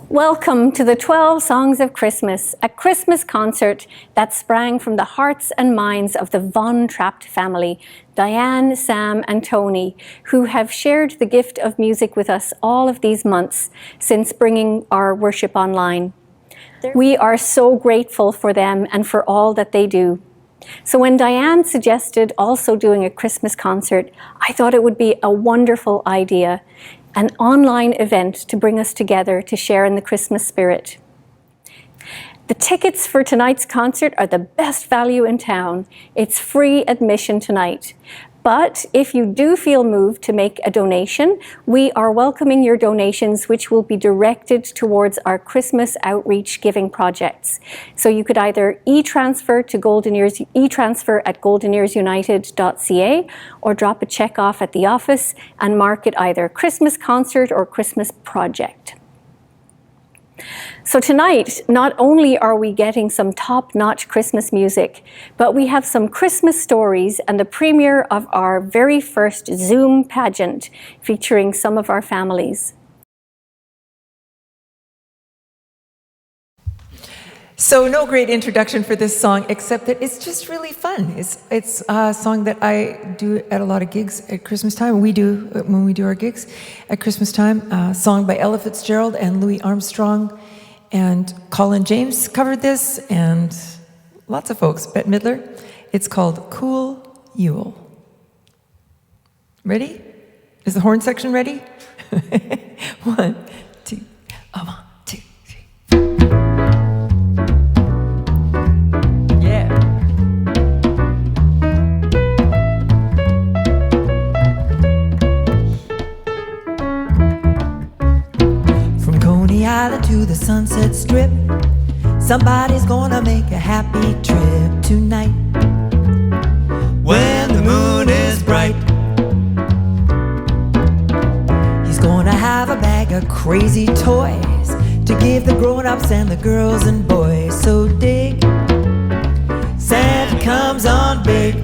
Welcome to the 12 Songs of Christmas, a Christmas concert that sprang from the hearts and minds of the Von Trapp family, Diane, Sam, and Tony, who have shared the gift of music with us all of these months since bringing our worship online. We are so grateful for them and for all that they do. So when Diane suggested also doing a Christmas concert, I thought it would be a wonderful idea, an online event to bring us together to share in the Christmas spirit. The tickets for tonight's concert are the best value in town. It's free admission tonight. But if you do feel moved to make a donation, we are welcoming your donations, which will be directed towards our Christmas outreach giving projects. So you could either e-transfer to e-transfer at goldenearsunited.ca or drop a check off at the office and mark it either Christmas concert or Christmas project. So tonight, not only are we getting some top-notch Christmas music, but we have some Christmas stories and the premiere of our very first Zoom pageant featuring some of our families. So no great introduction for this song, except that it's just really fun. It's a song that I do at a lot of gigs at Christmas time. We do when we do our gigs at Christmas time. A song by Ella Fitzgerald and Louis Armstrong, and Colin James covered this, and lots of folks. Bette Midler. It's called Cool Yule. Ready? Is the horn section ready? 1, 2, 1, 2, 3. Island to the Sunset Strip, somebody's gonna make a happy trip tonight. When the moon is bright, he's gonna have a bag of crazy toys to give the grown-ups and the girls and boys. So dig, Santa comes on big.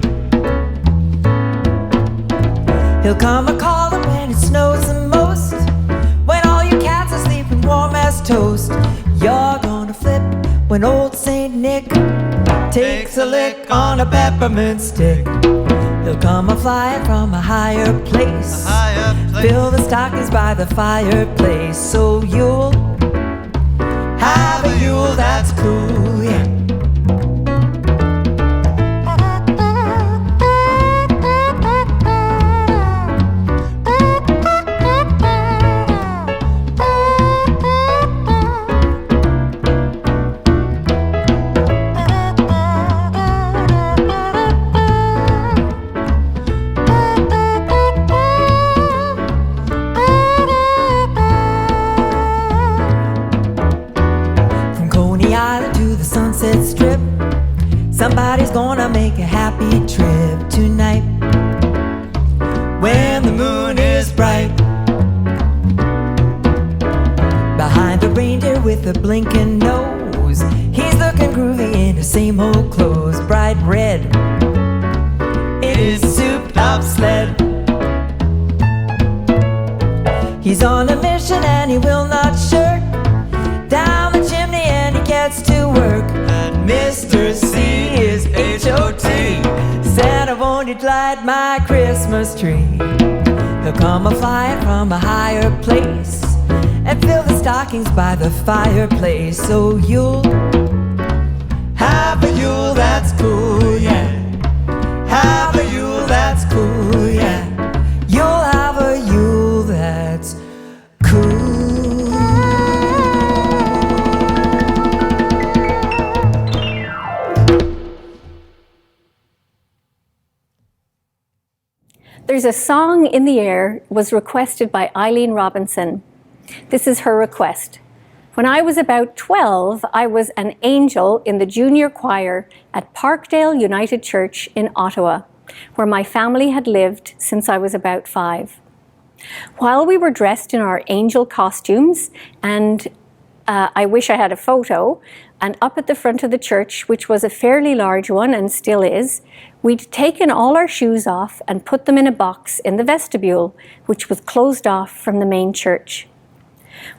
He'll come a-calling when it snows the most, when all your cats are sleeping warm as toast. You're gonna flip when old Saint Nick takes a lick on a peppermint stick. He'll come a-flying from a higher place, fill the stockings by the fireplace. So you'll have a Yule that's cool, yeah. Strip, somebody's gonna make a happy trip tonight. When the moon is bright, behind the reindeer with a blinking nose, he's looking groovy in his same old clothes, bright red in his souped-up sled. He's on a mission and he will not shirk, down the chimney and he gets to work. Mr. C is H-O-T. Santa, won't you light my Christmas tree? He'll come a-flying from a higher place and fill the stockings by the fireplace. So you'll have a Yule that's cool, yeah. Have a Yule that's cool, yeah. You'll have a Yule that's cool. There's a Song in the Air was requested by Eileen Robinson. This is her request. When I was about 12, I was an angel in the junior choir at Parkdale United Church in Ottawa, where my family had lived since I was about 5. While we were dressed in our angel costumes, and I wish I had a photo, and up at the front of the church, which was a fairly large one and still is, we'd taken all our shoes off and put them in a box in the vestibule, which was closed off from the main church.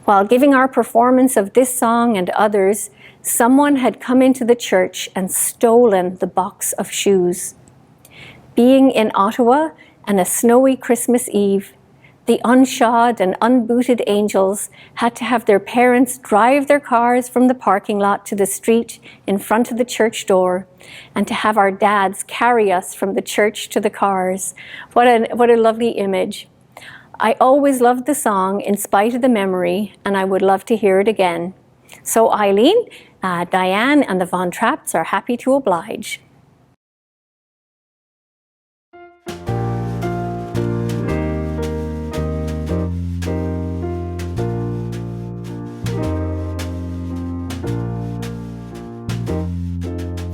While giving our performance of this song and others, someone had come into the church and stolen the box of shoes. Being in Ottawa and a snowy Christmas Eve, the unshod and unbooted angels had to have their parents drive their cars from the parking lot to the street in front of the church door, and to have our dads carry us from the church to the cars. What a lovely image. I always loved the song in spite of the memory, and I would love to hear it again. So Eileen, Diane and the Von Trapps are happy to oblige.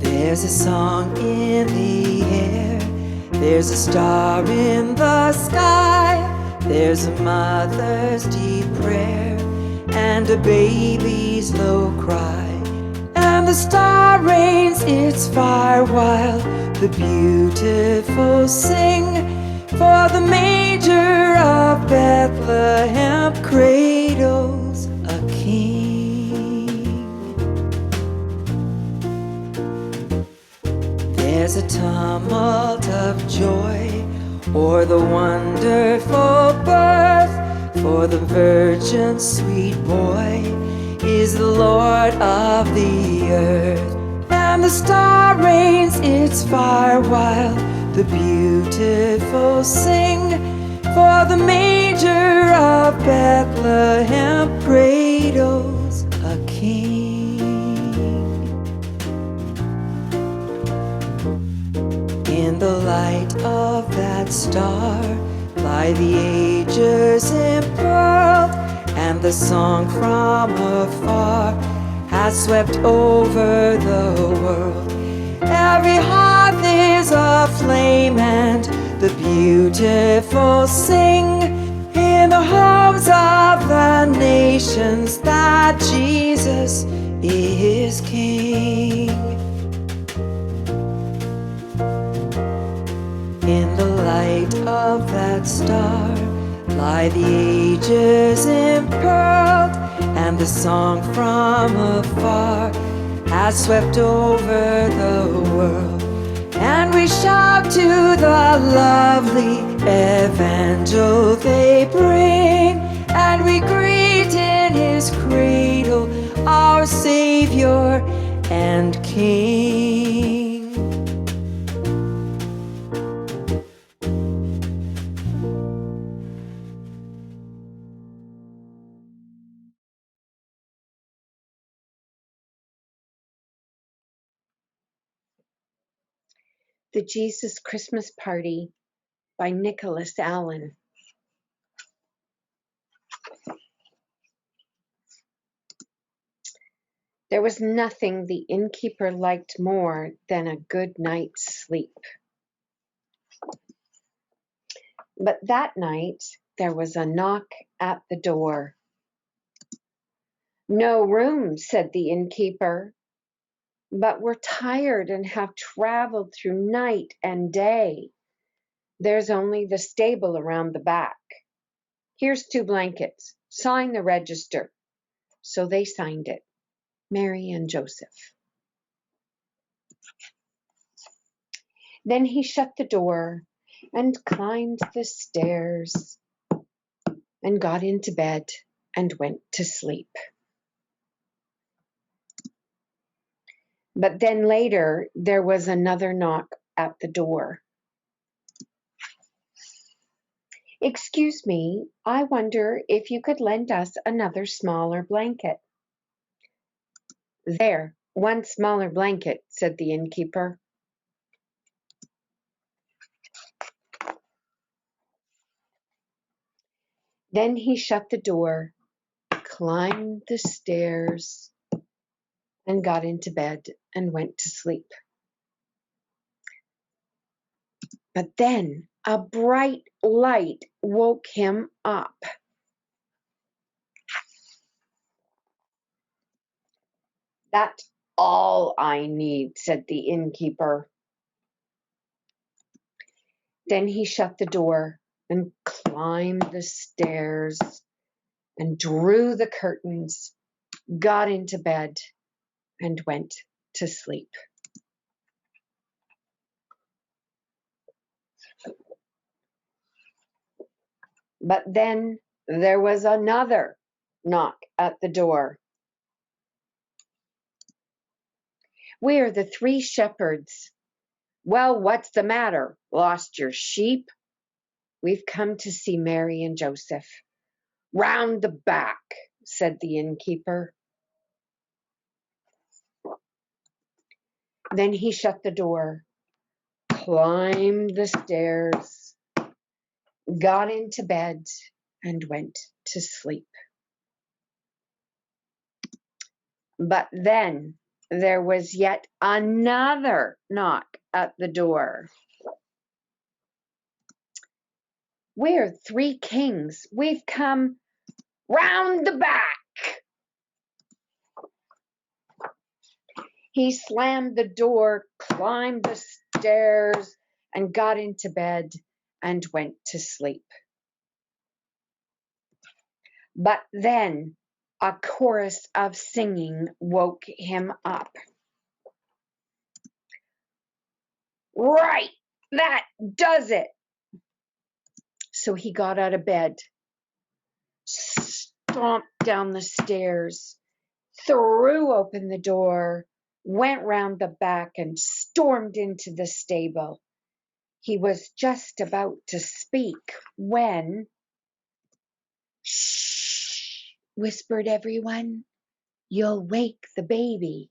There's a song in the air, there's a star in the sky, there's a mother's deep prayer and a baby's low cry, and the star rains its fire while the beautiful sing, for the manger of Bethlehem cradles a king. There's a tumult of joy o'er the wonderful birth, for the virgin's sweet boy is the Lord of the earth. And the star rains its fire while the beautiful sing, for the manger of Bethlehem cradles a king. In the light of that star lie the ages impearled, and the song from afar has swept over the world. Every heart is aflame, and the beautiful sing in the homes of the nations that Jesus is King. In the light of that star lie the ages impearled, and the song from afar has swept over the world. And we shout to the lovely evangel they bring, and we greet in his cradle our Savior and King. The Jesus Christmas Party by Nicholas Allen. There was nothing the innkeeper liked more than a good night's sleep. But that night there was a knock at the door. "No room," said the innkeeper, "but we're tired and have traveled through night and day. There's only the stable around the back. Here's 2 blankets. Sign the register." So they signed it, Mary and Joseph. Then he shut the door and climbed the stairs and got into bed and went to sleep. But then later there was another knock at the door. "Excuse me, I wonder if you could lend us another smaller blanket." "There, 1 smaller blanket," said the innkeeper. Then he shut the door, climbed the stairs, and got into bed and went to sleep. But then a bright light woke him up. "That's all I need," said the innkeeper. Then he shut the door and climbed the stairs and drew the curtains, got into bed, and went to sleep. But then there was another knock at the door. "We're the 3 shepherds. Well, what's the matter? Lost your sheep? We've come to see Mary and Joseph." "Round the back," said the innkeeper. Then he shut the door, climbed the stairs, got into bed, and went to sleep. But then there was yet another knock at the door. "We're 3 kings. We've come round the back." He slammed the door, climbed the stairs, and got into bed and went to sleep. But then a chorus of singing woke him up. "Right, that does it." So he got out of bed, stomped down the stairs, threw open the door, went round the back, and stormed into the stable. He was just about to speak when, "Shh," whispered everyone. "You'll wake the baby."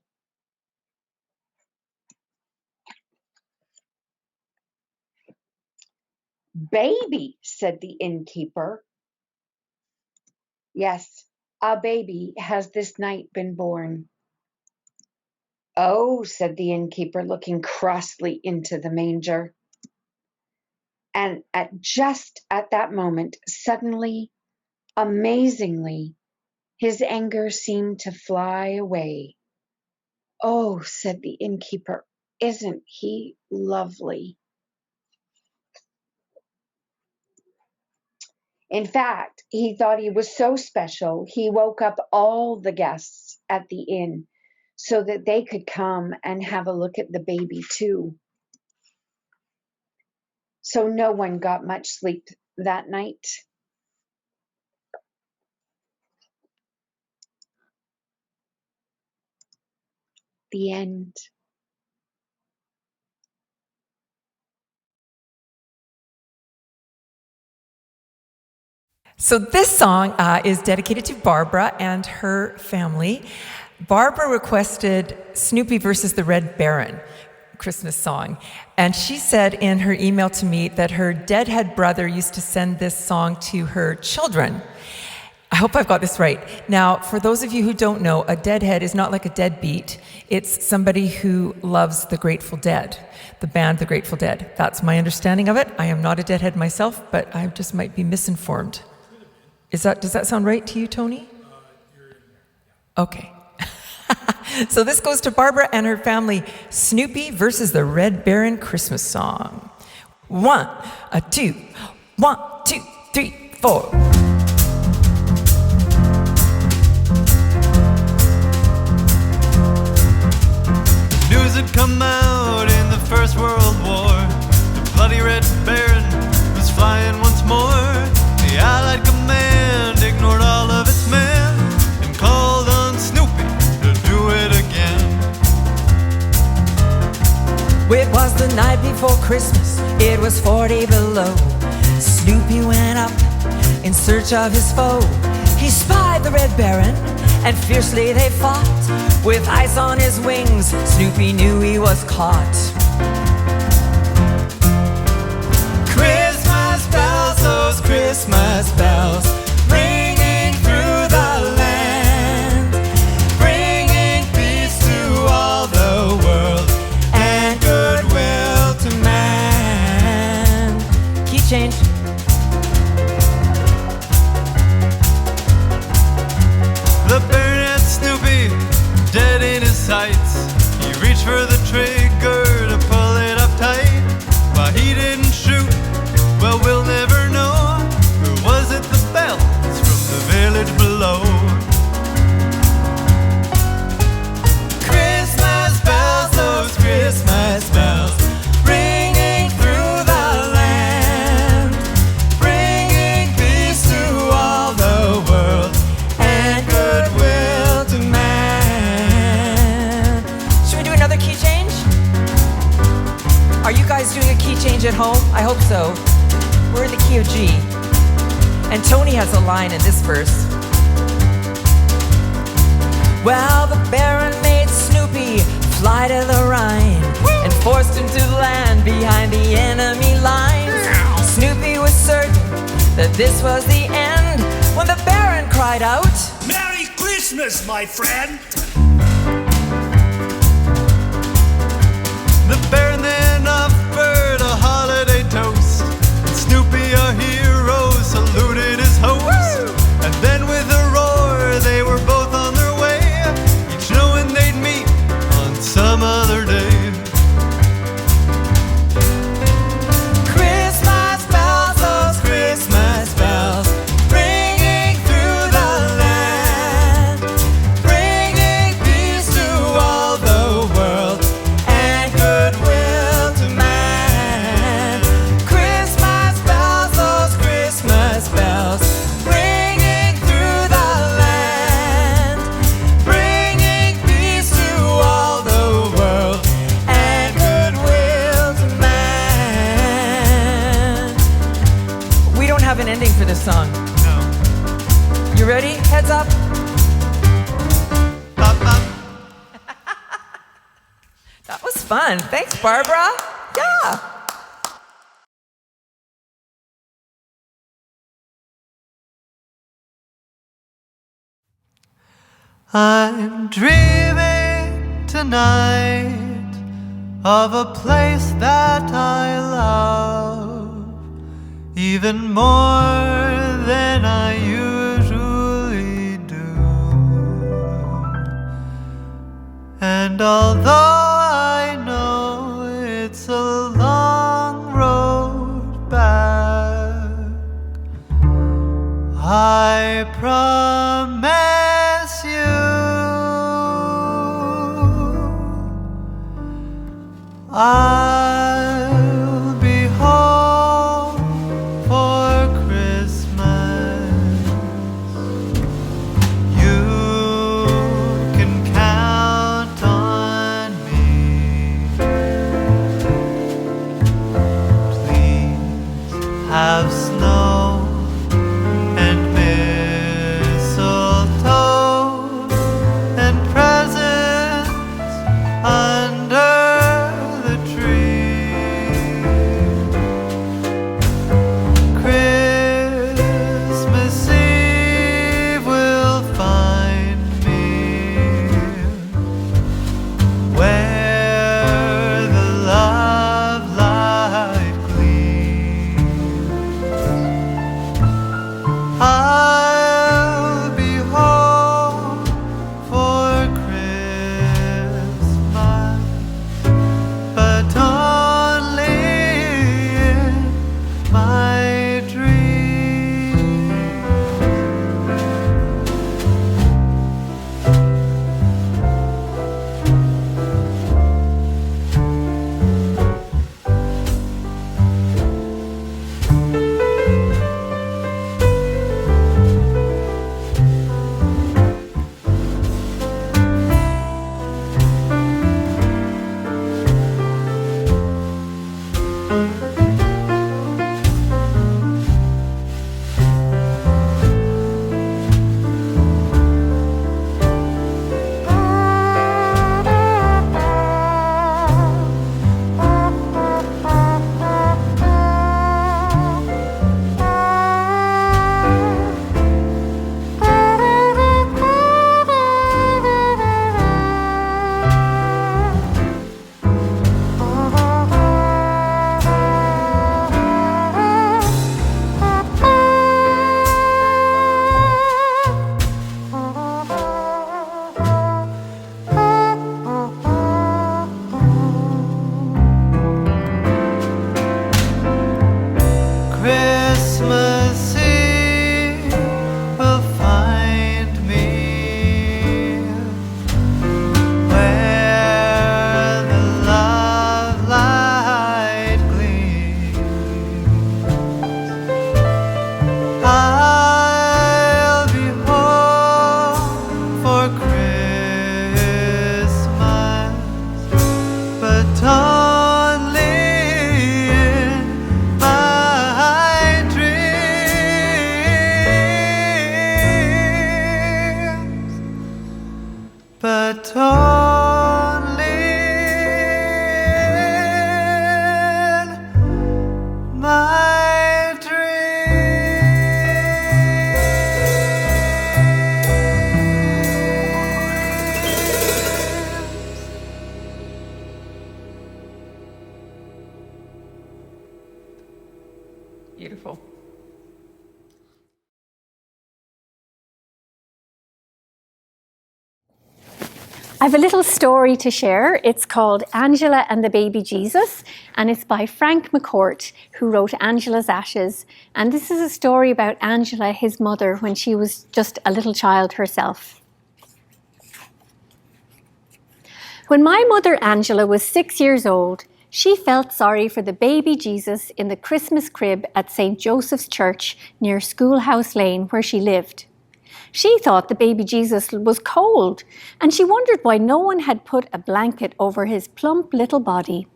"Baby," said the innkeeper. "Yes, a baby has this night been born." "Oh," said the innkeeper, looking crossly into the manger. And just at that moment, suddenly, amazingly, his anger seemed to fly away. "Oh," said the innkeeper, "isn't he lovely?" In fact, he thought he was so special, he woke up all the guests at the inn so that they could come and have a look at the baby too. So no one got much sleep that night. The end. So this song is dedicated to Barbara and her family. Barbara requested Snoopy versus the Red Baron Christmas song. And she said in her email to me that her deadhead brother used to send this song to her children. I hope I've got this right. Now, for those of you who don't know, a deadhead is not like a deadbeat. It's somebody who loves the Grateful Dead, the band The Grateful Dead. That's my understanding of it. I am not a deadhead myself, but I just might be misinformed. Does that sound right to you, Tony? Okay. So this goes to Barbara and her family. Snoopy versus the Red Baron Christmas song. 1, 2, 1, 2, 3, 4. News had come out in the First World War. The bloody Red Baron was flying once more. The Allied command ignored all of its men and called on Snoopy to do it again. It was the night before Christmas, it was 40 below. Snoopy went up in search of his foe. He spied the Red Baron, and fiercely they fought. With ice on his wings, Snoopy knew he was caught. Christmas bells, those Christmas bells, ringing through the land, bringing peace to all the world and goodwill to man. Key change. The Baron had Snoopy dead in his sights. He reached for the trigger to pull it Snoopy. And Tony has a line in this verse. Well, the Baron made Snoopy fly to the Rhine and forced him to land behind the enemy lines. Snoopy was certain that this was the end when the Baron cried out, Merry Christmas, my friend! The Baron then offered a holiday toast, and Snoopy, our hero, saluted his host. And then with a roar, they were both on their way, each knowing they'd meet on some other day. Christmas bells, those Christmas bells, ringing through the land, bringing peace to all the world and goodwill to man. Christmas bells, those Christmas bells, ringing through the land, bringing peace to all the world and goodwill to man. We don't have an ending for this song. No. You ready? Heads up. Bop, bop. That was fun. Thanks, Barbara. Yeah. I'm dreaming tonight of a place that I love even more than I usually do. And although I know it's a long road back, I promise you I'll be home for Christmas. You can count on me. Please have snow and mistletoe I have a little story to share. It's called Angela and the Baby Jesus, and it's by Frank McCourt, who wrote Angela's Ashes. And this is a story about Angela, his mother, when she was just a little child herself. When my mother Angela was 6 years old, she felt sorry for the baby Jesus in the Christmas crib at St. Joseph's Church near Schoolhouse Lane, where she lived. She thought the baby Jesus was cold, and she wondered why no one had put a blanket over his plump little body.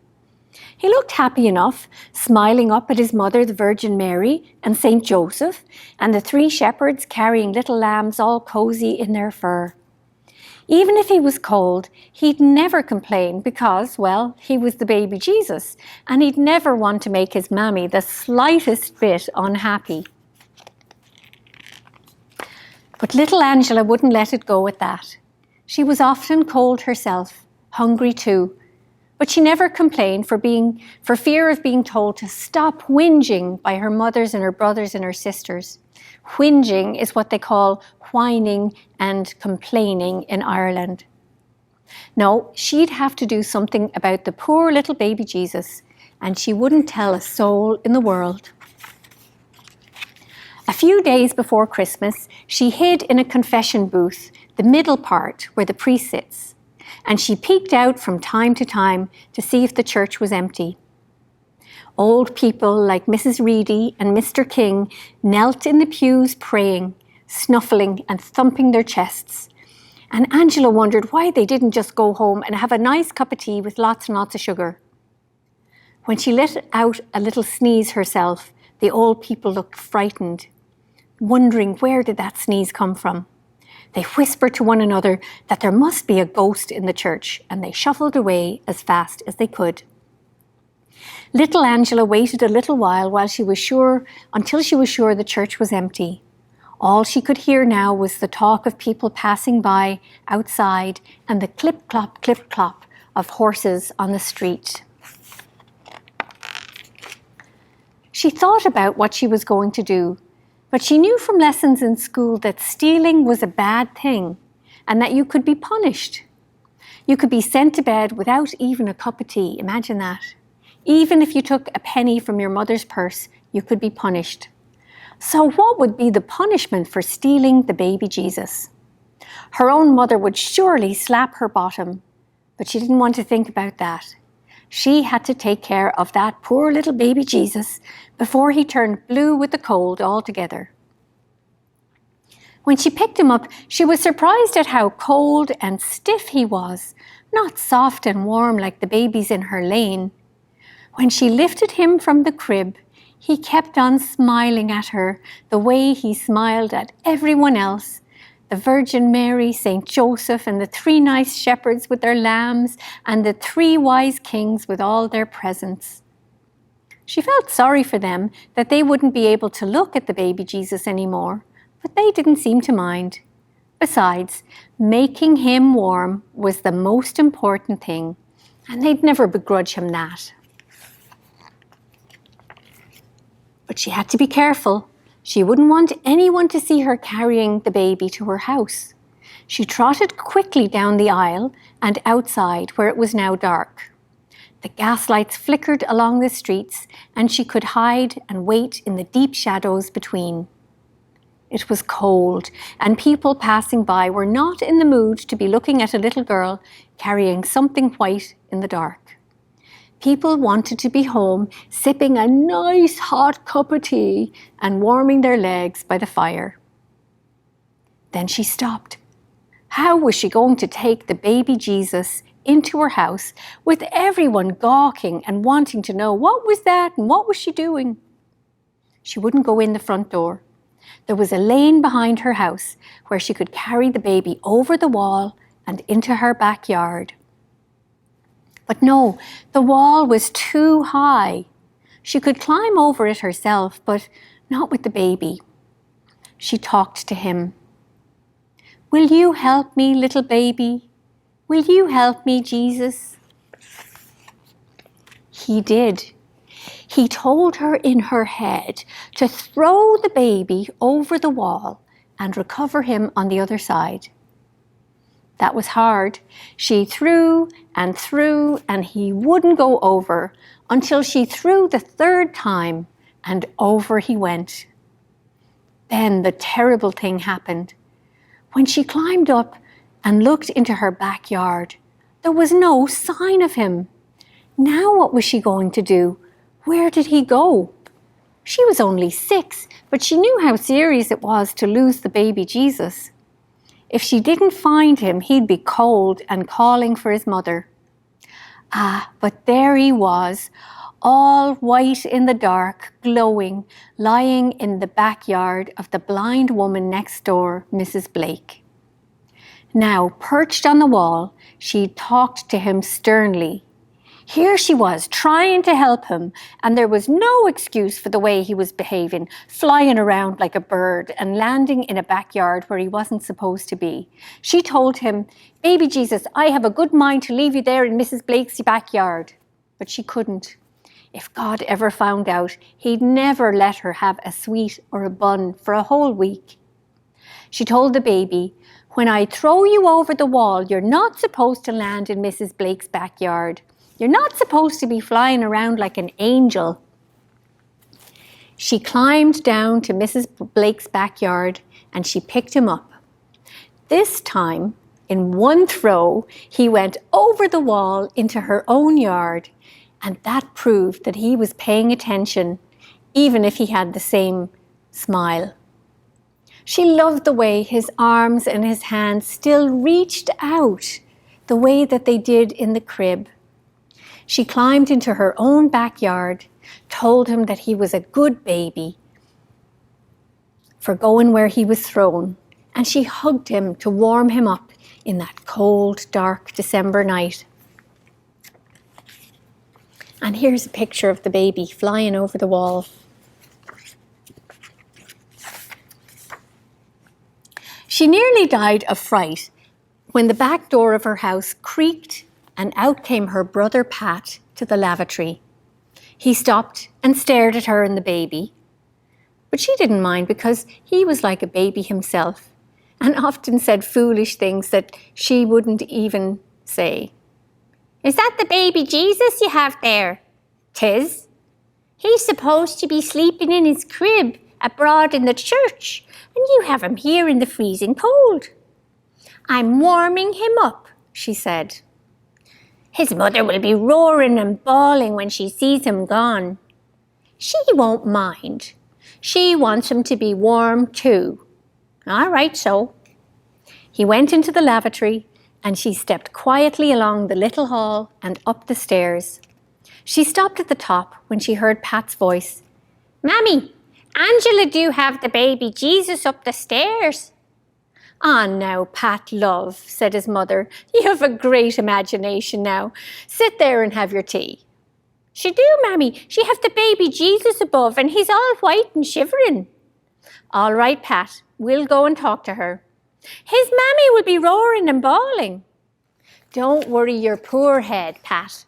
He looked happy enough, smiling up at his mother, the Virgin Mary, and St. Joseph, and the 3 shepherds carrying little lambs all cozy in their fur. Even if he was cold, he'd never complain because, well, he was the baby Jesus, and he'd never want to make his mammy the slightest bit unhappy. But little Angela wouldn't let it go at that. She was often cold herself, hungry too, but she never complained for fear of being told to stop whinging by her mothers and her brothers and her sisters. Whinging is what they call whining and complaining in Ireland. No, she'd have to do something about the poor little baby Jesus, and she wouldn't tell a soul in the world. A few days before Christmas, she hid in a confession booth, the middle part where the priest sits, and she peeked out from time to time to see if the church was empty. Old people like Mrs. Reedy and Mr. King knelt in the pews praying, snuffling and thumping their chests. And Angela wondered why they didn't just go home and have a nice cup of tea with lots and lots of sugar. When she let out a little sneeze herself, the old people looked frightened, wondering where did that sneeze come from. They whispered to one another that there must be a ghost in the church, and they shuffled away as fast as they could. Little Angela waited a little while until she was sure the church was empty. All she could hear now was the talk of people passing by outside and the clip-clop of horses on the street. She thought about what she was going to do, but she knew from lessons in school that stealing was a bad thing and that you could be punished. You could be sent to bed without even a cup of tea. Imagine that. Even if you took a penny from your mother's purse, you could be punished. So what would be the punishment for stealing the baby Jesus? Her own mother would surely slap her bottom, but she didn't want to think about that. She had to take care of that poor little baby Jesus before he turned blue with the cold altogether. When she picked him up, she was surprised at how cold and stiff he was, not soft and warm like the babies in her lane. When she lifted him from the crib, he kept on smiling at her the way he smiled at everyone else, the Virgin Mary, St. Joseph, and the 3 nice shepherds with their lambs, and the 3 wise kings with all their presents. She felt sorry for them that they wouldn't be able to look at the baby Jesus anymore, but they didn't seem to mind. Besides, making him warm was the most important thing, and they'd never begrudge him that. But she had to be careful. She wouldn't want anyone to see her carrying the baby to her house. She trotted quickly down the aisle and outside where it was now dark. The gaslights flickered along the streets and she could hide and wait in the deep shadows between. It was cold and people passing by were not in the mood to be looking at a little girl carrying something white in the dark. People wanted to be home, sipping a nice hot cup of tea and warming their legs by the fire. Then she stopped. How was she going to take the baby Jesus into her house with everyone gawking and wanting to know what was that and what was she doing? She wouldn't go in the front door. There was a lane behind her house where she could carry the baby over the wall and into her backyard. But no, the wall was too high. She could climb over it herself, but not with the baby. She talked to him. "Will you help me, little baby? Will you help me, Jesus?" He did. He told her in her head to throw the baby over the wall and recover him on the other side. That was hard. She threw, and he wouldn't go over until she threw the third time, and over he went. Then the terrible thing happened. When she climbed up and looked into her backyard, there was no sign of him. Now what was she going to do? Where did he go? She was only 6, but she knew how serious it was to lose the baby Jesus. If she didn't find him, he'd be cold and calling for his mother. But there he was, all white in the dark, glowing, lying in the backyard of the blind woman next door, Mrs. Blake. Now, perched on the wall, she talked to him sternly. Here she was, trying to help him, and there was no excuse for the way he was behaving, flying around like a bird and landing in a backyard where he wasn't supposed to be. She told him, "Baby Jesus, I have a good mind to leave you there in Mrs. Blake's backyard." But she couldn't. If God ever found out, he'd never let her have a sweet or a bun for a whole week. She told the baby, "When I throw you over the wall, you're not supposed to land in Mrs. Blake's backyard. You're not supposed to be flying around like an angel." She climbed down to Mrs. Blake's backyard and she picked him up. This time, in one throw, he went over the wall into her own yard, and that proved that he was paying attention, even if he had the same smile. She loved the way his arms and his hands still reached out, the way that they did in the crib. She climbed into her own backyard, told him that he was a good baby for going where he was thrown, and she hugged him to warm him up in that cold, dark December night. And here's a picture of the baby flying over the wall. She nearly died of fright when the back door of her house creaked and out came her brother Pat to the lavatory. He stopped and stared at her and the baby, but she didn't mind because he was like a baby himself and often said foolish things that she wouldn't even say. "Is that the baby Jesus you have there?" "'Tis. He's supposed to be sleeping in his crib abroad in the church, and you have him here in the freezing cold." "I'm warming him up," she said. "His mother will be roaring and bawling when she sees him gone." "She won't mind. She wants him to be warm too." "All right, so." He went into the lavatory and she stepped quietly along the little hall and up the stairs. She stopped at the top when she heard Pat's voice. "Mammy, Angela do have the baby Jesus up the stairs." "Ah, now, Pat, love," said his mother. "You have a great imagination now. Sit there and have your tea." "She do, Mammy. She have the baby Jesus above and he's all white and shivering." "All right, Pat, we'll go and talk to her." "His mammy will be roaring and bawling." "Don't worry your poor head, Pat."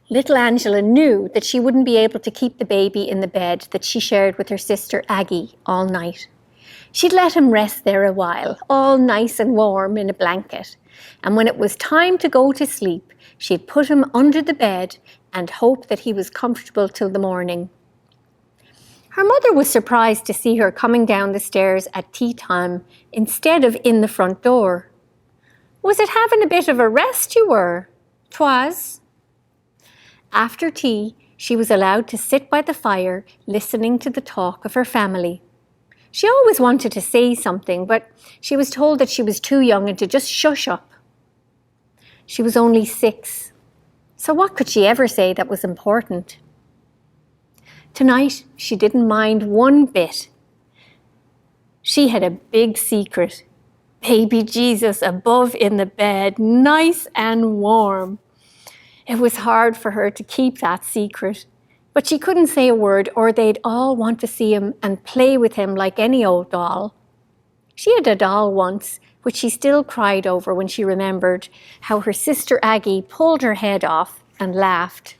Little Angela knew that she wouldn't be able to keep the baby in the bed that she shared with her sister Aggie all night. She'd let him rest there a while, all nice and warm in a blanket, and when it was time to go to sleep, she'd put him under the bed and hope that he was comfortable till the morning. Her mother was surprised to see her coming down the stairs at tea time instead of in the front door. Was it having a bit of a rest you were? 'Twas. After tea, she was allowed to sit by the fire listening to the talk of her family. She always wanted to say something, but she was told that she was too young and to just shush up. She was only 6, so what could she ever say that was important? Tonight, she didn't mind one bit. She had a big secret. Baby Jesus above in the bed, nice and warm. It was hard for her to keep that secret, but she couldn't say a word or they'd all want to see him and play with him like any old doll. She had a doll once, which she still cried over when she remembered how her sister Aggie pulled her head off and laughed.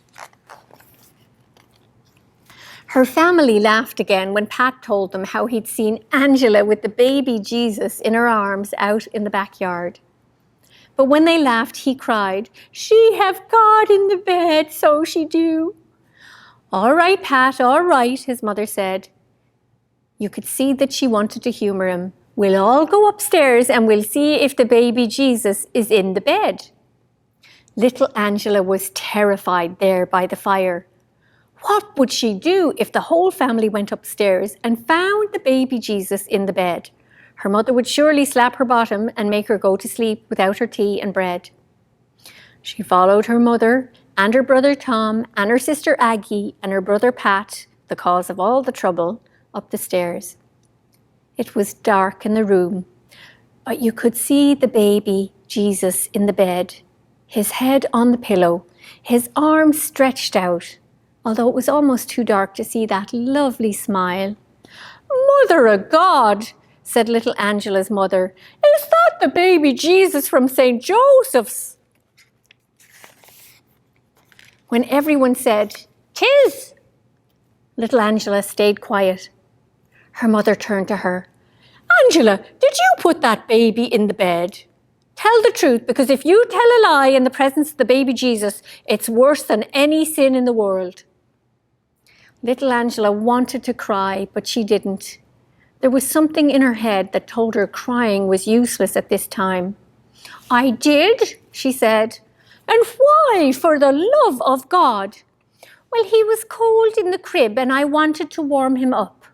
Her family laughed again when Pat told them how he'd seen Angela with the baby Jesus in her arms out in the backyard. But when they laughed, he cried, "She have God in the bed, so she do." "All right, Pat, all right," his mother said. You could see that she wanted to humor him. "We'll all go upstairs and we'll see if the baby Jesus is in the bed." Little Angela was terrified there by the fire. What would she do if the whole family went upstairs and found the baby Jesus in the bed? Her mother would surely slap her bottom and make her go to sleep without her tea and bread. She followed her mother and her brother Tom and her sister Aggie and her brother Pat, the cause of all the trouble, up the stairs. It was dark in the room, but you could see the baby Jesus in the bed, his head on the pillow, his arms stretched out, although it was almost too dark to see that lovely smile. "Mother of God," said little Angela's mother, "is that the baby Jesus from St. Joseph's?" When everyone said, "'Tis," little Angela stayed quiet. Her mother turned to her. "Angela, did you put that baby in the bed? Tell the truth, because if you tell a lie in the presence of the baby Jesus, it's worse than any sin in the world." Little Angela wanted to cry, but she didn't. There was something in her head that told her crying was useless at this time. "I did," she said. "And why, for the love of God?" "Well, he was cold in the crib and I wanted to warm him up."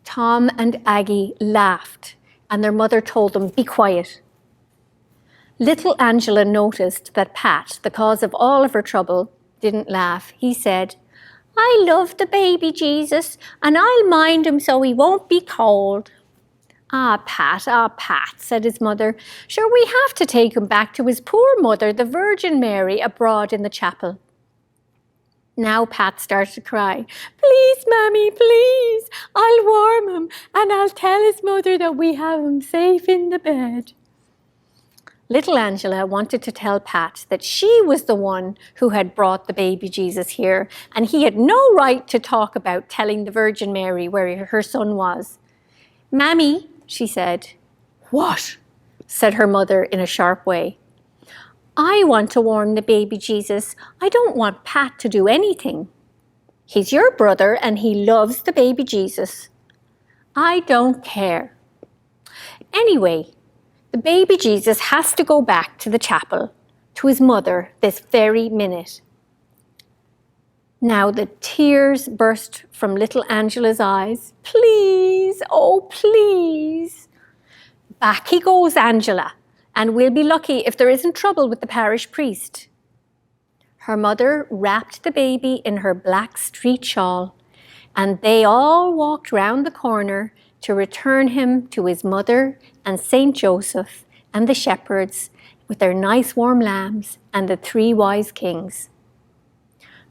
Tom and Aggie laughed, and their mother told them, "Be quiet." Little Angela noticed that Pat, the cause of all of her trouble, didn't laugh. He said, "I love the baby Jesus, and I'll mind him so he won't be cold." Ah, Pat, said his mother. "Sure, we have to take him back to his poor mother, the Virgin Mary, abroad in the chapel." Now Pat started to cry. "Please, Mammy, please. I'll warm him and I'll tell his mother that we have him safe in the bed." Little Angela wanted to tell Pat that she was the one who had brought the baby Jesus here, and he had no right to talk about telling the Virgin Mary where her son was. "Mammy," she said. "What?" said her mother in a sharp way. "I want to warm the baby Jesus. I don't want Pat to do anything. He's your brother and he loves the baby Jesus." "I don't care. Anyway, the baby Jesus has to go back to the chapel, to his mother, this very minute." Now the tears burst from little Angela's eyes. "Please, oh please." "Back he goes, Angela, and we'll be lucky if there isn't trouble with the parish priest." Her mother wrapped the baby in her black street shawl, and they all walked round the corner to return him to his mother and St. Joseph and the shepherds with their nice warm lambs and the 3 wise kings.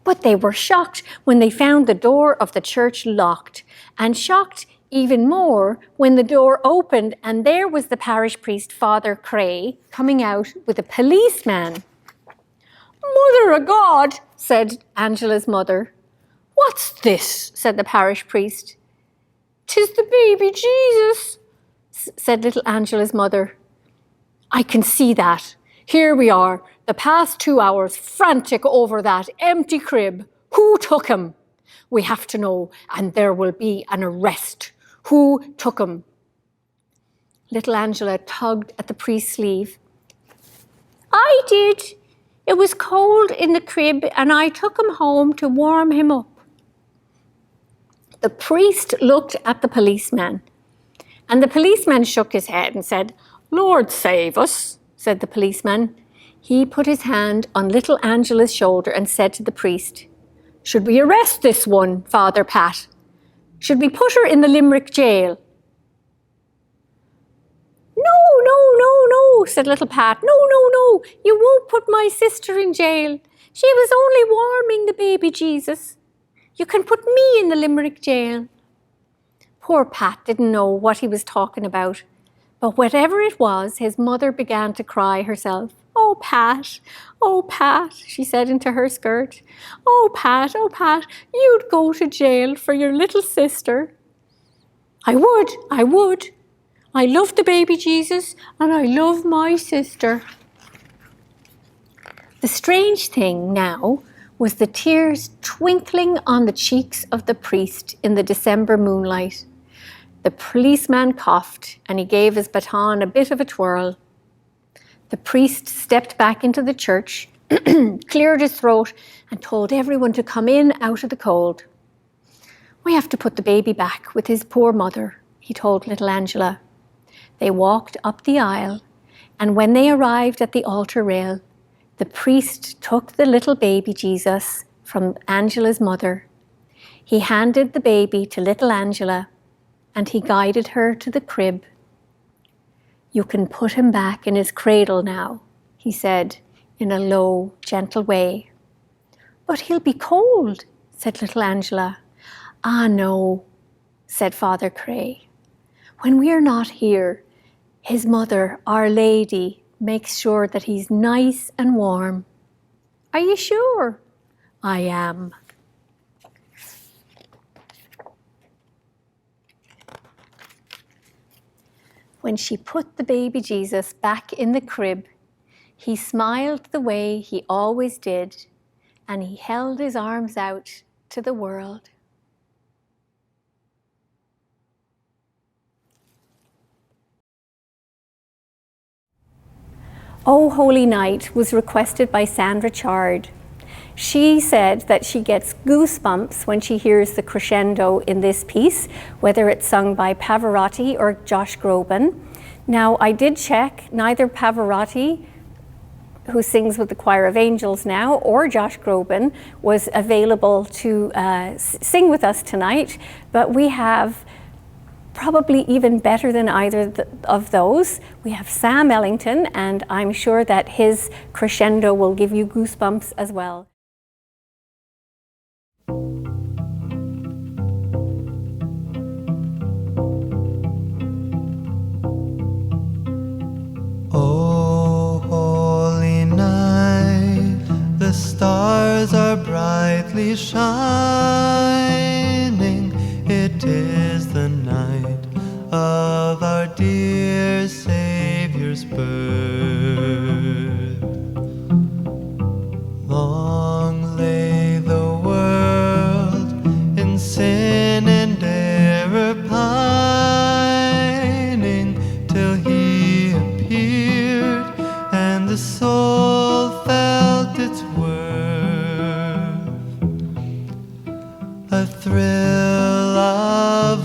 But they were shocked when they found the door of the church locked, and shocked even more when the door opened and there was the parish priest, Father Cray, coming out with a policeman. "Mother of God," said Angela's mother. "What's this?" said the parish priest. "'Tis the baby Jesus," said little Angela's mother. "I can see that. Here we are, the past 2 hours, frantic over that empty crib. Who took him? We have to know, and there will be an arrest. Who took him?" Little Angela tugged at the priest's sleeve. "I did. It was cold in the crib and I took him home to warm him up." The priest looked at the policeman, and the policeman shook his head and said, "Lord save us," said the policeman. He put his hand on little Angela's shoulder and said to the priest, "Should we arrest this one, Father Pat? Should we put her in the Limerick jail?" No, said little Pat. No, you won't put my sister in jail. She was only warming the baby Jesus. You can put me in the Limerick jail." Poor Pat didn't know what he was talking about, but whatever it was, his mother began to cry herself. Oh, Pat, she said into her skirt. Oh, Pat, you'd go to jail for your little sister. I would. I love the baby Jesus and I love my sister. The strange thing now was the tears twinkling on the cheeks of the priest in the December moonlight. The policeman coughed and he gave his baton a bit of a twirl. The priest stepped back into the church, cleared his throat and told everyone to come in out of the cold. We have to put the baby back with his poor mother, he told little Angela. They walked up the aisle, and when they arrived at the altar rail, the priest took the little baby Jesus from Angela's mother. He handed the baby to little Angela, and he guided her to the crib. You can put him back in his cradle now, he said in a low, gentle way. But he'll be cold, said little Angela. Ah, no, said Father Cray. When we're not here, his mother, Our Lady, makes sure that he's nice and warm. Are you sure? I am. When she put the baby Jesus back in the crib, he smiled the way he always did, and he held his arms out to the world. Oh Holy Night was requested by Sandra Chard. She said that she gets goosebumps when she hears the crescendo in this piece, whether it's sung by Pavarotti or Josh Groban. Now, I did check, neither Pavarotti, who sings with the Choir of Angels now, or Josh Groban was available to sing with us tonight, but we have probably even better than either of those. We have Sam Ellington, and I'm sure that his crescendo will give you goosebumps as well. Oh, holy night, the stars are brightly shining. It is the night of our dear Savior's birth. Long lay the world in sin and error pining, till he appeared and the soul felt its worth. A thrill of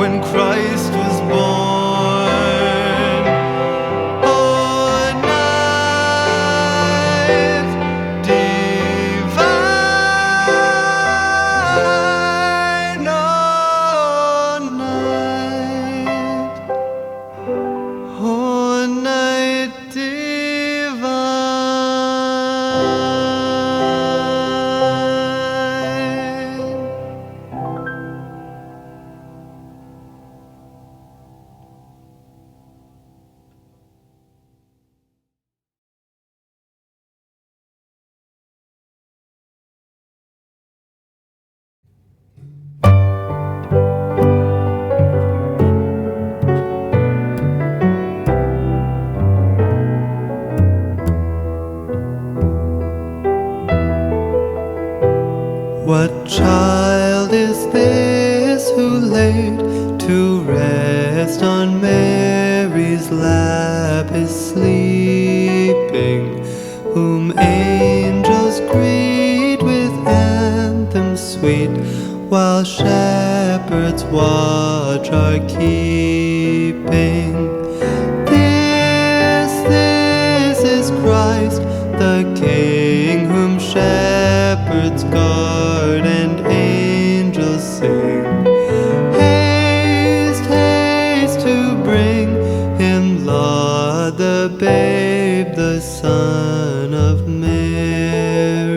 when Christ was born. Oh, night divine, oh, night, oh, night divine. What child is this who laid to rest on Mary's lap is sleeping, whom angels greet with anthems sweet, while shepherds watch are keeping? This is Christ, the King, whom shepherds guard and angels sing. Haste, haste to bring him laud, the babe, the Son of Mary.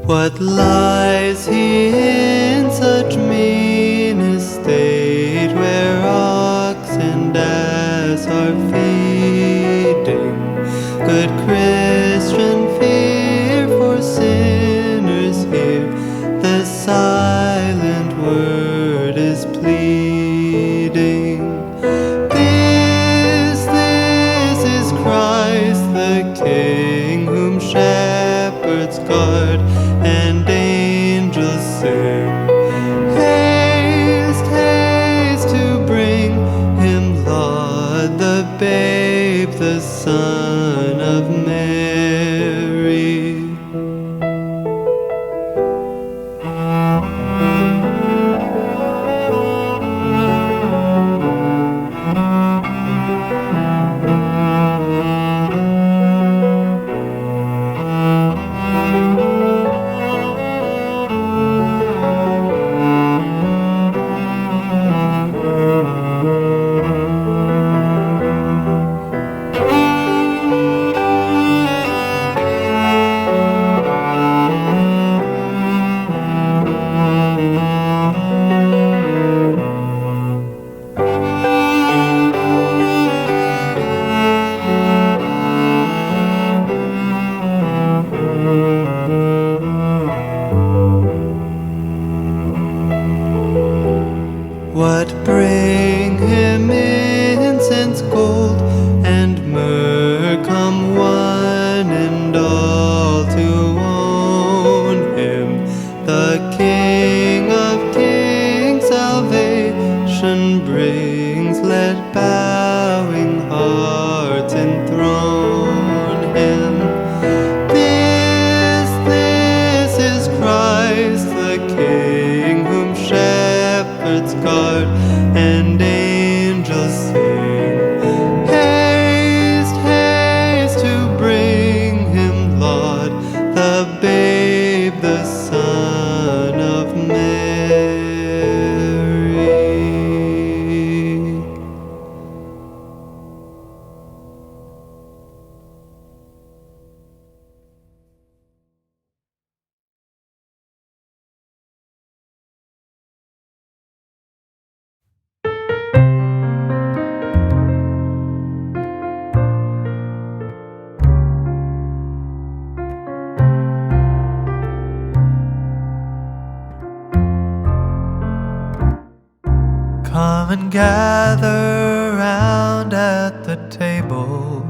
What lies he in such mean estate, where ox and ass are feeding? Good Christian, fear for sinners here, the silent word is pleading. This is Christ the King, whom shepherds guard and angels sing. Haste, haste to bring him laud, the babe, the Son of Mary. What bring him incense, gold, and myrrh? Come one and all to own him, the King of kings. Salvation brings, let bowing hearts enthrone him. This is Christ the King, whom shepherds guard and angels sing. Haste, haste to bring him laud, the babe, the Son of Mary. Come and gather round at the table,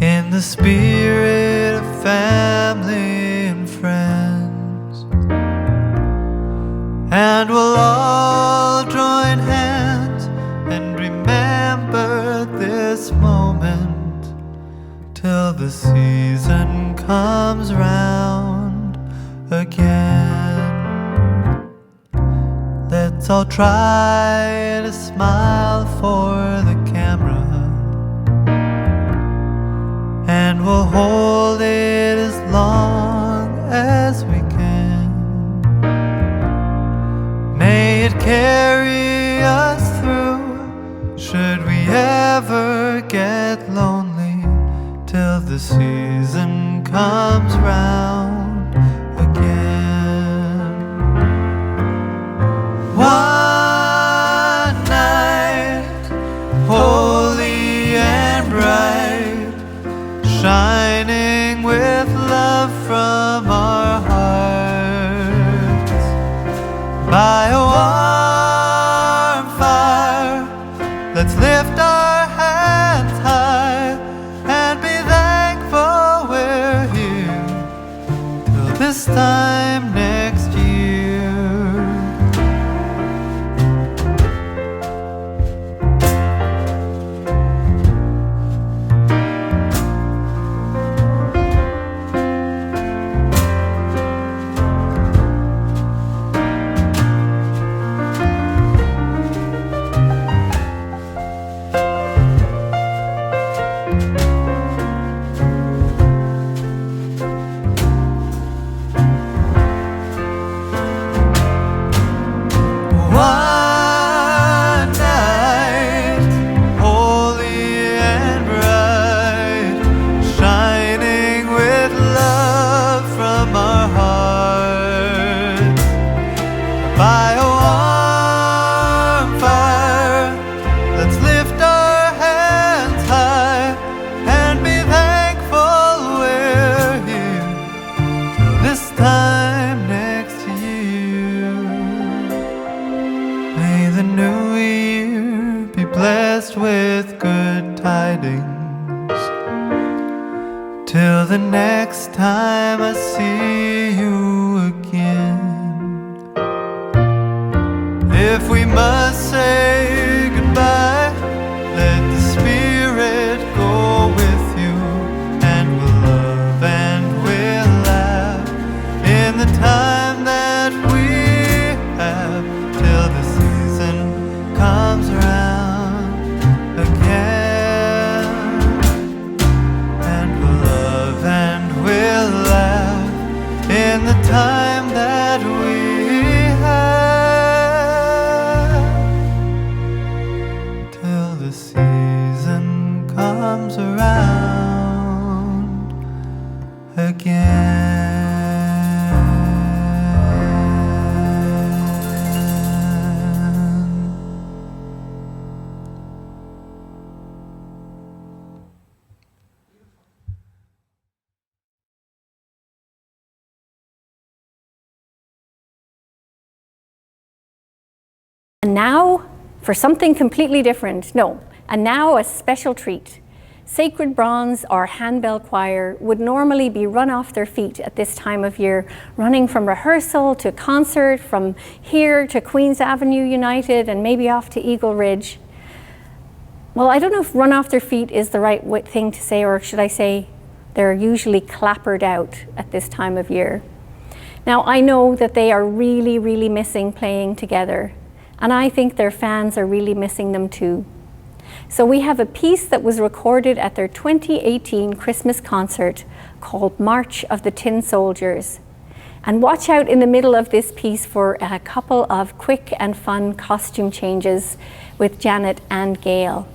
in the spirit of family and friends, and we'll all join hands and remember this moment till the season comes round again. let's all try to smile for the camera, and we'll hold it as long as we can. May it carry us through, should we ever get lonely, till the season comes round again. One night, holy and bright, shining with love from our hearts, by a warm fire, let's lift our hands high and be thankful we're here till this time next year. One night, holy and bright, shining with love from our hearts, by a warm fire, let's lift our hands high and be thankful we're here till this time next year. May the new year be blessed with good tidings, till the next time I see you again. If we must say goodbye, let the Spirit go with you, and we'll love and we'll laugh in the time that we have, till the season comes around again. And we'll love and we'll laugh in the time that we have, till the season comes around again. And now for something completely different. No, and now a special treat. Sacred Bronze or Handbell Choir would normally be run off their feet at this time of year, running from rehearsal to concert, from here to Queen's Avenue United and maybe off to Eagle Ridge. Well, I don't know if run off their feet is the right thing to say, or should I say they're usually clappered out at this time of year. Now, I know that they are really, really missing playing together, and I think their fans are really missing them too. So we have a piece that was recorded at their 2018 Christmas concert called March of the Tin Soldiers. And watch out in the middle of this piece for a couple of quick and fun costume changes with Janet and Gail.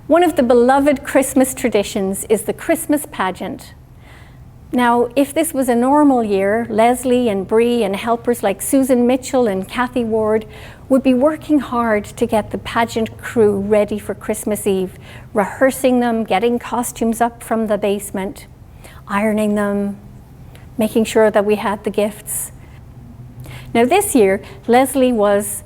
One of the beloved Christmas traditions is the Christmas pageant. Now, if this was a normal year, Leslie and Bree and helpers like Susan Mitchell and Kathy Ward would be working hard to get the pageant crew ready for Christmas Eve, rehearsing them, getting costumes up from the basement, ironing them, making sure that we had the gifts. Now this year, Leslie was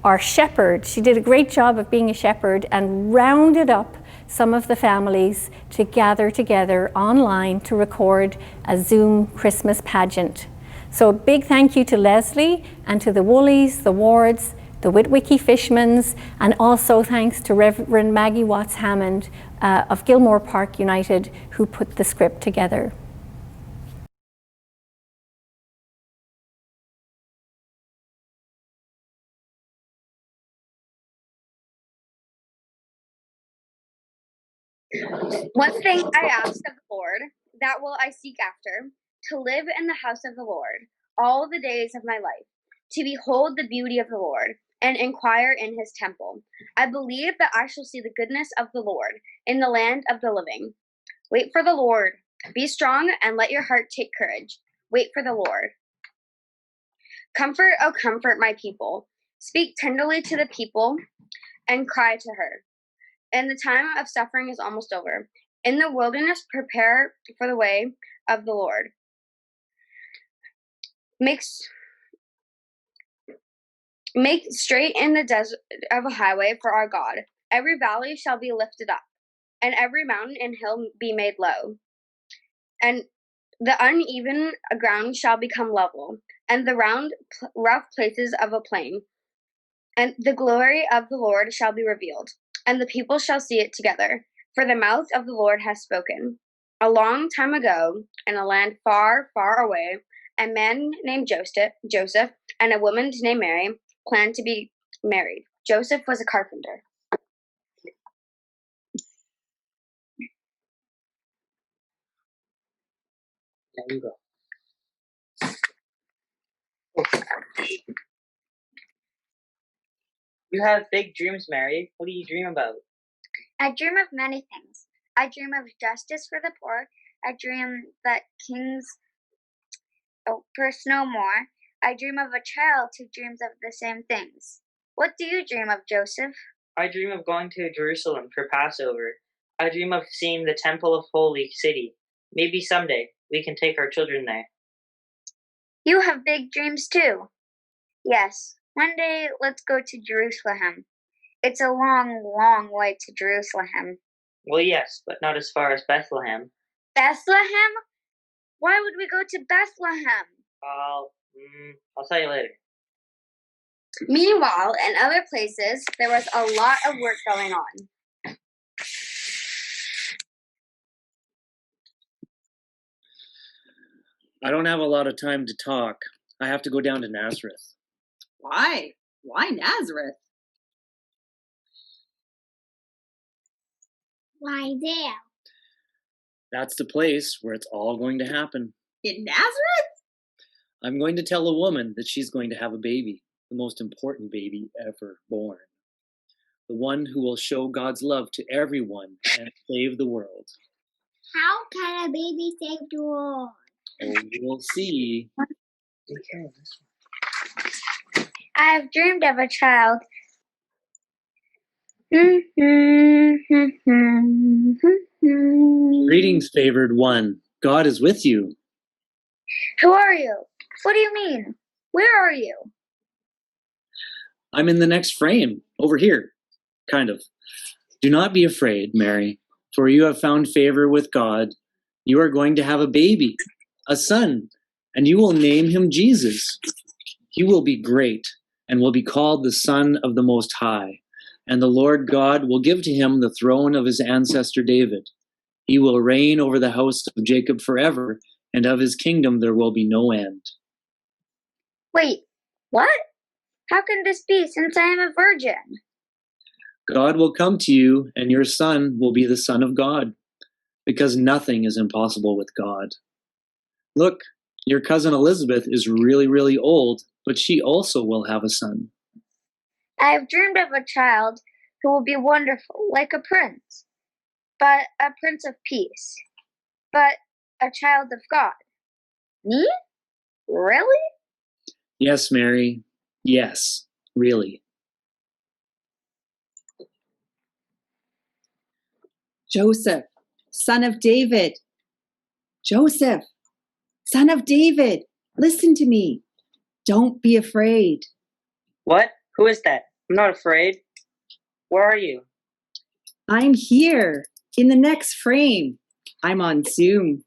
our shepherd. She did a great job of being a shepherd and rounded up some of the families to gather together online to record a Zoom Christmas pageant. So a big thank you to Leslie and to the Woolies, the Wards, the Witwicky Fishmans, and also thanks to Reverend Maggie Watts Hammond of Gilmore Park United, who put the script together. One thing I ask of the Lord, that will I seek after, to live in the house of the Lord all the days of my life, to behold the beauty of the Lord, and inquire in his temple. I believe that I shall see the goodness of the Lord in the land of the living. Wait for the Lord. Be strong, and let your heart take courage. Wait for the Lord. Comfort, oh comfort my people. Speak tenderly to the people, and cry to her. And the time of suffering is almost over. In the wilderness, prepare for the way of the Lord. Make straight in the desert of a highway for our God. Every valley shall be lifted up, and every mountain and hill be made low. And the uneven ground shall become level, and the rough places of a plain. And the glory of the Lord shall be revealed, and the people shall see it together. For the mouth of the Lord has spoken. A long time ago, in a land far, far away, a man named Joseph, and a woman named Mary planned to be married. Joseph was a carpenter. you go. You have big dreams, Mary. What do you dream about? I dream of many things. I dream of justice for the poor. I dream that kings curse no more. I dream of a child who dreams of the same things. What do you dream of, Joseph? I dream of going to Jerusalem for Passover. I dream of seeing the Temple of Holy City. Maybe someday we can take our children there. You have big dreams too. Yes, one day let's go to Jerusalem. It's a long, long way to Jerusalem. Well, yes, but not as far as Bethlehem. Bethlehem? Why would we go to Bethlehem? I'll tell you later. Meanwhile, in other places, there was a lot of work going on. I don't have a lot of time to talk. I have to go down to Nazareth. Why? Why Nazareth? Why there? That's the place where it's all going to happen. In Nazareth? I'm going to tell a woman that she's going to have a baby, the most important baby ever born. The one who will show God's love to everyone and save the world. How can a baby save the world? Oh, you'll see. I have dreamed of a child. Greetings, favored one. God is with you. Who are you? What do you mean? Where are you? I'm in the next frame, over here. Kind of. Do not be afraid, Mary, for you have found favor with God. You are going to have a baby, a son, and you will name him Jesus. He will be great and will be called the Son of the Most High. And the Lord God will give to him the throne of his ancestor David. He will reign over the house of Jacob forever, and of his kingdom there will be no end. Wait, what? How can this be since I am a virgin? God will come to you, and your son will be the Son of God, because nothing is impossible with God. Look, your cousin Elizabeth is really, really old, but she also will have a son. I have dreamed of a child who will be wonderful, like a prince, but a prince of peace, but a child of God. Me? Really? Yes, Mary. Yes, really. Joseph, son of David. Joseph, son of David, listen to me. Don't be afraid. What? Who is that? I'm not afraid. Where are you? I'm here in the next frame. I'm on Zoom.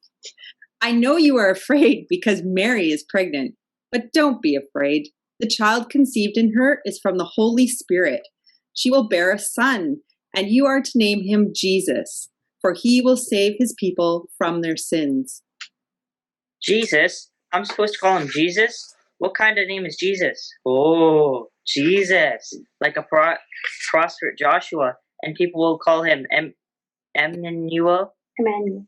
I know you are afraid because Mary is pregnant, but don't be afraid. The child conceived in her is from the Holy Spirit. She will bear a son, and you are to name him Jesus, for he will save his people from their sins. Jesus? I'm supposed to call him Jesus? What kind of name is Jesus? Oh, Jesus. Like a prosperous Joshua, and people will call him Emmanuel?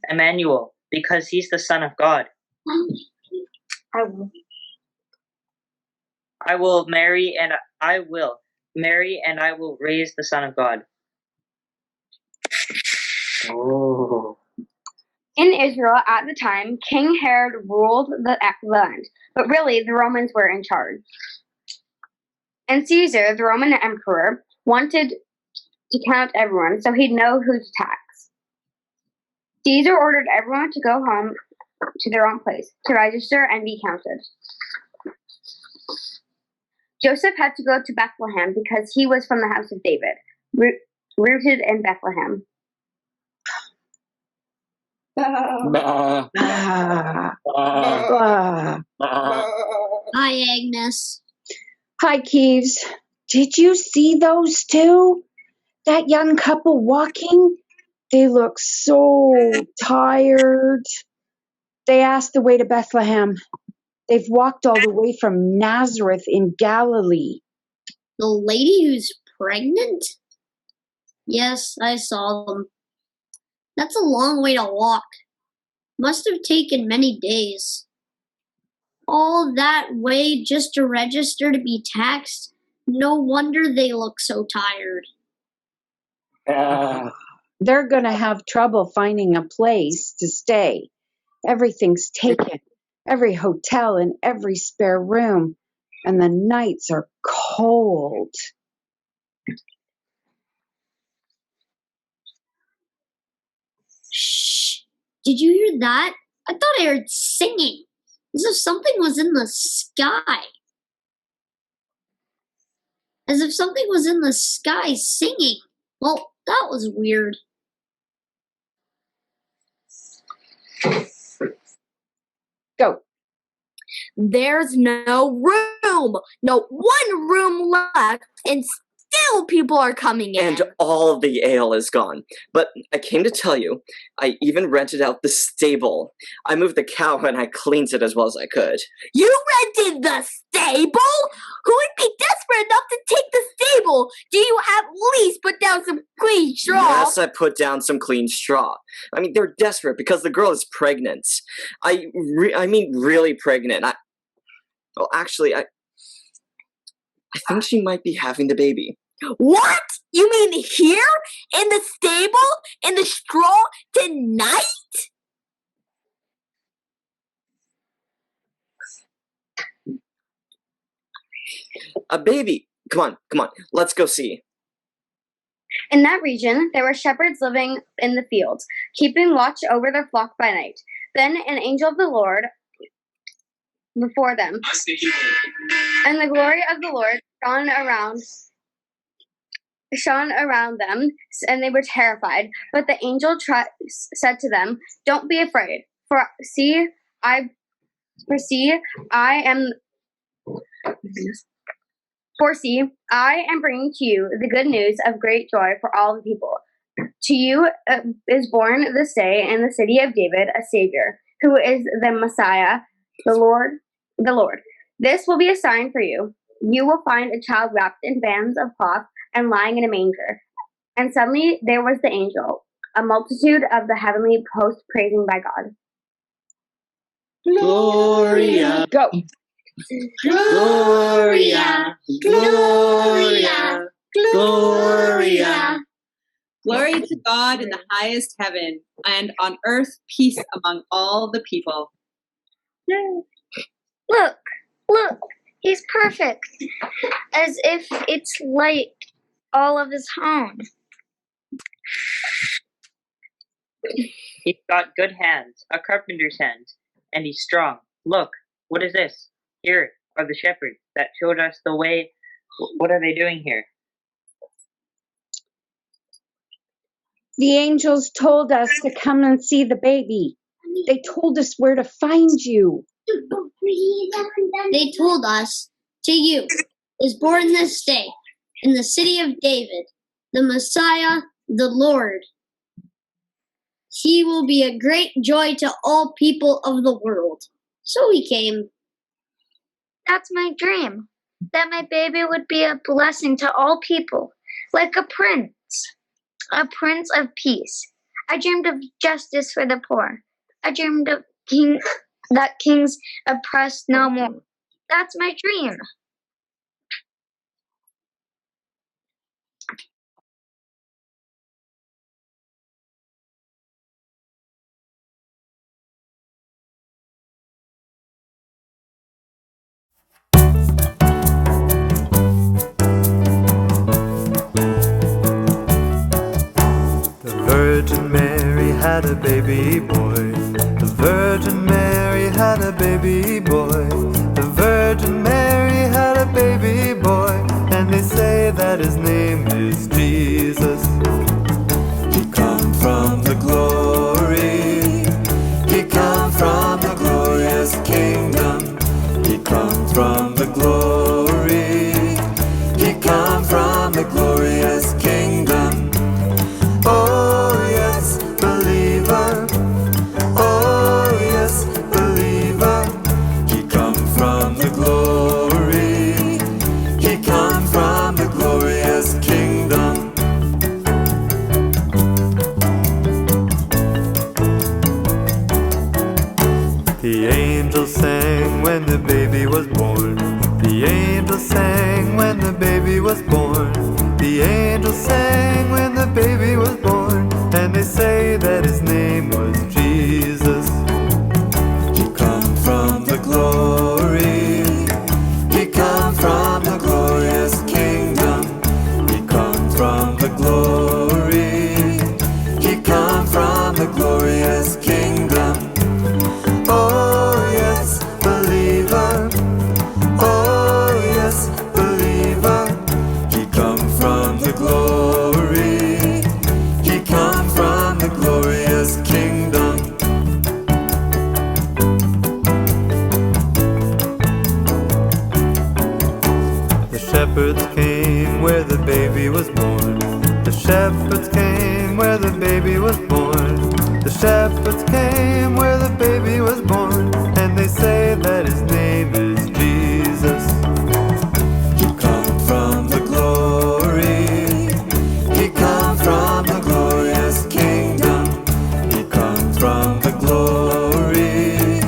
Emmanuel, because he's the Son of God. I will marry and I will raise the Son of God. Oh. In Israel at the time, King Herod ruled the land, but really the Romans were in charge. And Caesar, the Roman emperor, wanted to count everyone so he'd know who to tax. Caesar ordered everyone to go home to their own place to register and be counted. Joseph had to go to Bethlehem because he was from the house of David, rooted in Bethlehem. Bah. Hi, Agnes. Hi, Keeves. Did you see those two? That young couple walking? They look so tired. They asked the way to Bethlehem. They've walked all the way from Nazareth in Galilee. The lady who's pregnant? Yes, I saw them. That's a long way to walk. Must have taken many days. All that way just to register to be taxed? No wonder they look so tired. They're going to have trouble finding a place to stay. Everything's taken, every hotel and every spare room, and the nights are cold. Shh! Did you hear that? I thought I heard singing, as if something was in the sky. As if something was in the sky singing. Well, that was weird. Go. There's no room, no one room left, and still people are coming in. And all of the ale is gone. But I came to tell you, I even rented out the stable. I moved the cow and I cleaned it as well as I could. You rented the stable? Who would be desperate enough to take the stable? Do you at least put down some clean straw? Yes, I put down some clean straw. I mean, they're desperate because the girl is pregnant. I mean, really pregnant. I think she might be having the baby. What? You mean here? In the stable? In the straw? Tonight? A baby! Come on, let's go see. In that region, there were shepherds living in the fields, keeping watch over their flock by night. Then an angel of the Lord before them, and the glory of the Lord shone around them, and they were terrified. But the angel said to them, "Don't be afraid, for see, I am bringing to you the good news of great joy for all the people. To you is born this day in the city of David a Savior, who is the Messiah, the Lord. This will be a sign for you. You will find a child wrapped in bands of cloth and lying in a manger." And suddenly there was the angel, a multitude of the heavenly host praising by God. Gloria. Go. Gloria. Gloria. Gloria. Glory to God in the highest heaven, and on earth peace among all the people. Look, he's perfect. As if it's like all of his home. He's got good hands, a carpenter's hands, and he's strong. Look, what is this? Here are the shepherds that showed us the way. What are they doing here? The angels told us to come and see the baby. They told us where to find you. They told us, to you is born this day in the city of David, the Messiah, the Lord. He will be a great joy to all people of the world. So we came. That's my dream, that my baby would be a blessing to all people, like a prince of peace. I dreamed of justice for the poor. I dreamed of that kings oppressed no more. That's my dream. The Virgin Mary had a baby boy. The Virgin Mary had a baby boy. The Virgin Mary had a baby boy. And they say that his name is Jesus. He come from the glory. He come from the glorious kingdom. He come from the glory. He come from the glorious kingdom. Oh yes, believer. Oh yes, believer. He come from the glory. He come from the glorious kingdom. angels sang when the baby was born. The angels sang when the baby was born. The angels sang when the baby was born. And they say that his name was Jesus. He come from the glory. He come from the glorious kingdom. He come from the glory. He come from the glorious kingdom. Oh yes, believer. Oh yes, believer. He come from the glory. He come from the glorious kingdom. The shepherds came where the baby was born. The shepherds came where the baby was born. The shepherds came where the baby was born. And they say that his name is Jesus. He come from the glory. He come from the glorious kingdom. He come from the glory.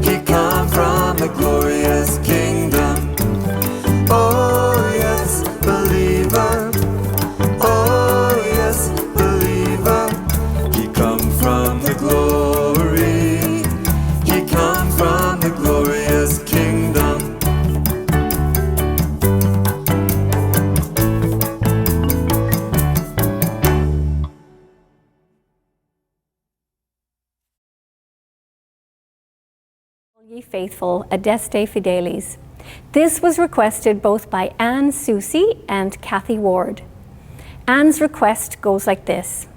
He come from the glorious kingdom. Oh yes, believer. Oh yes, believer. He come from the glory. He come from the glorious kingdom. Ye faithful, Adeste Fideles. This was requested both by Anne Susie and Kathy Ward. Anne's request goes like this.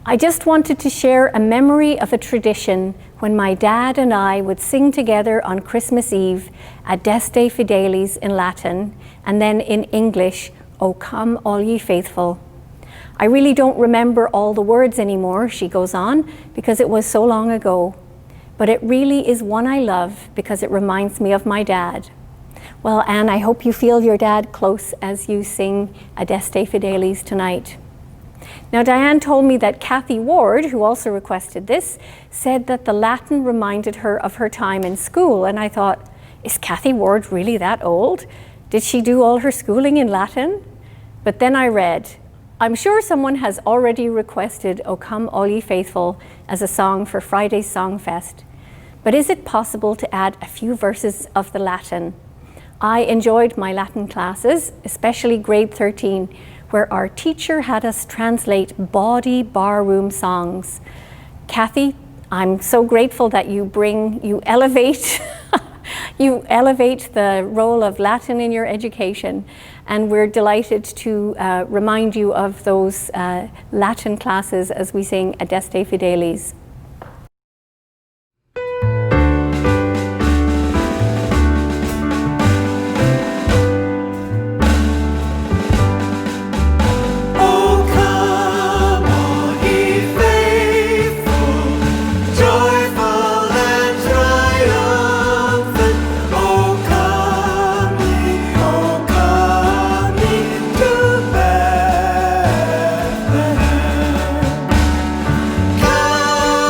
I just wanted to share a memory of a tradition when my dad and I would sing together on Christmas Eve, Adeste Fideles in Latin, and then in English, O come all ye faithful. I really don't remember all the words anymore, she goes on, because it was so long ago. But it really is one I love because it reminds me of my dad. Well, Anne, I hope you feel your dad close as you sing Adeste Fideles tonight. Now, Diane told me that Kathy Ward, who also requested this, said that the Latin reminded her of her time in school. And I thought, is Kathy Ward really that old? Did she do all her schooling in Latin? But then I read, I'm sure someone has already requested O Come All Ye Faithful as a song for Friday's Songfest. But is it possible to add a few verses of the Latin? I enjoyed my Latin classes, especially grade 13, where our teacher had us translate bawdy barroom songs. Kathy, I'm so grateful that you elevate you elevate the role of Latin in your education, and we're delighted to remind you of those Latin classes as we sing Adeste Fideles. Come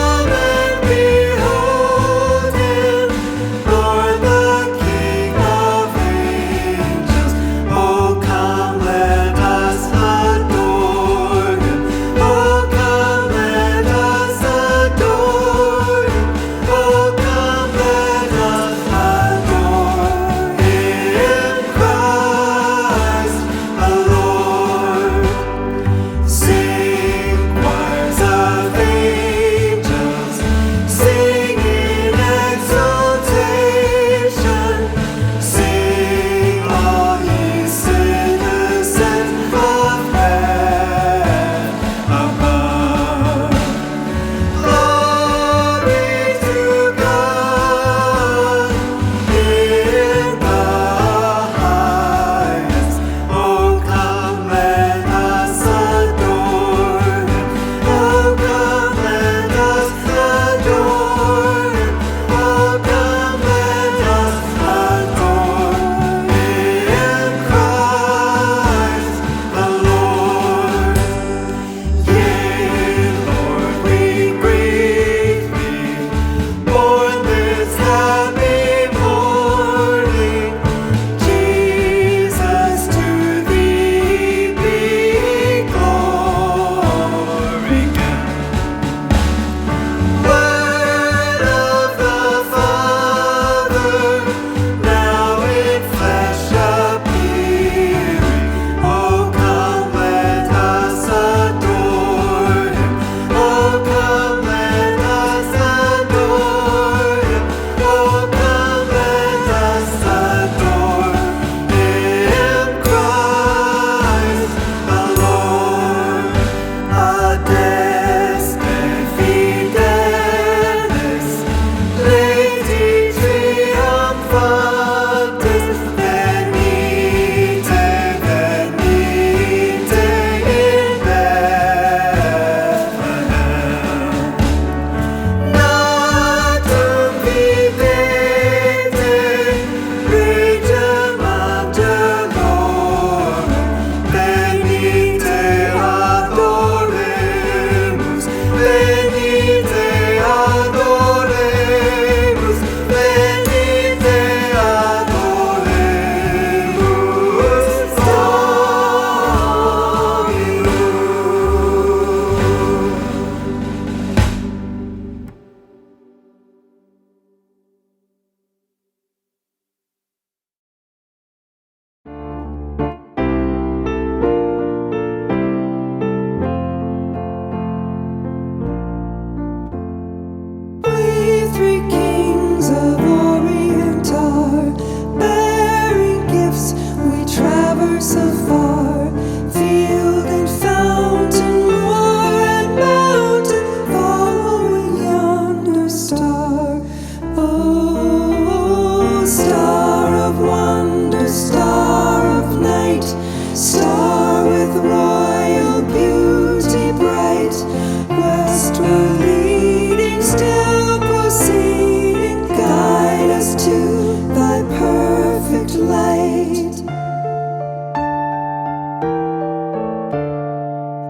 Westward leading, still proceeding, guide us to thy perfect light.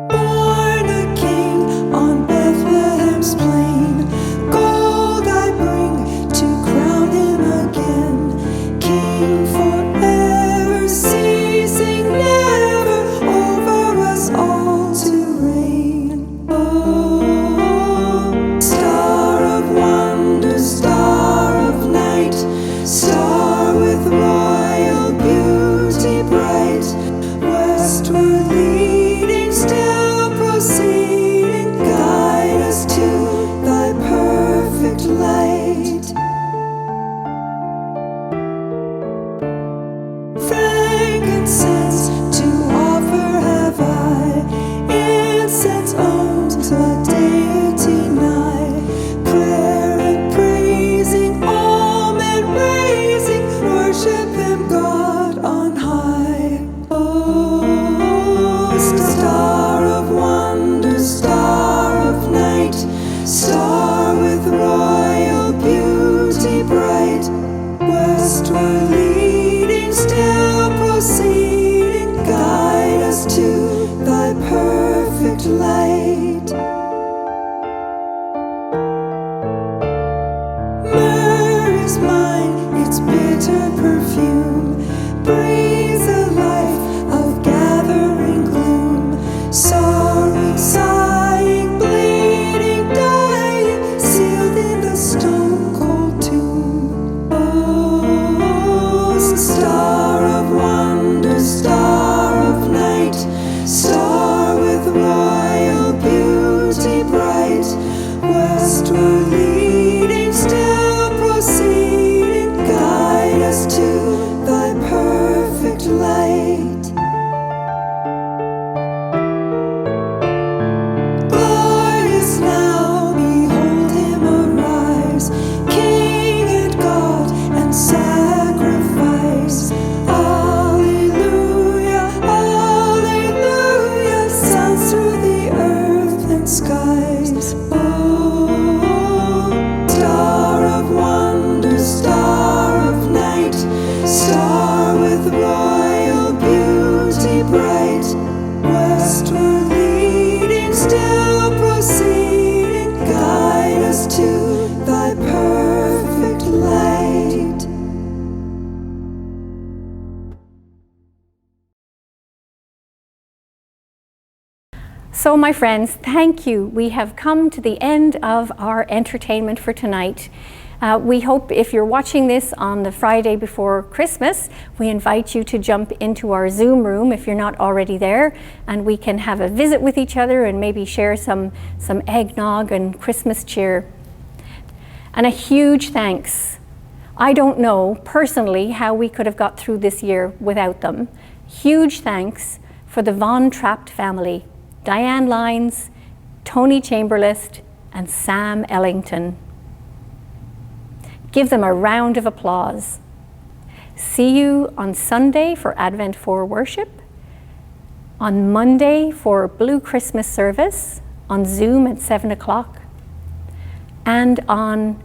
Born a king on Bethlehem's plain, gold I bring to crown him again, King forever, ceasing never, over us all to reign. Oh, star of wonder, star of night, star with royal beauty bright, westward leading, still proceeding, guide us to thy perfect light. Frankincense to offer have I, incense owns the deity nigh, prayer and praising, all men raising, worship him God on high. Oh, star of wonder, star of night, star with royal beauty bright, westward leading, still proceeding, guide us to thy perfect light. Myrrh is mine, its bitter perfume breathes a life of gathering gloom, sorrowing, sighing, bleeding, dying, sealed in the stone-cold tomb. Oh, star of wonder, star of night, star with royal beauty bright, westward leading, still proceeding, guide us to thy perfect light. Glorious now, behold him arise, King and God and sacrifice. Alleluia, alleluia, sounds through the earth and skies. Oh, star of wonder, star of night, star with royal beauty bright, westward leading, still proceeding, guide us to thy perfect light. So, my friends, thank you. We have come to the end of our entertainment for tonight. We hope if you're watching this on the Friday before Christmas, we invite you to jump into our Zoom room if you're not already there, and we can have a visit with each other and maybe share some eggnog and Christmas cheer. And a huge thanks. I don't know personally how we could have got through this year without them. Huge thanks for the Von Trapt family, Diane Lyons, Tony Chamberlain, and Sam Ellington. Give them a round of applause. See you on Sunday for Advent 4 worship, on Monday for Blue Christmas service on Zoom at 7 o'clock, and on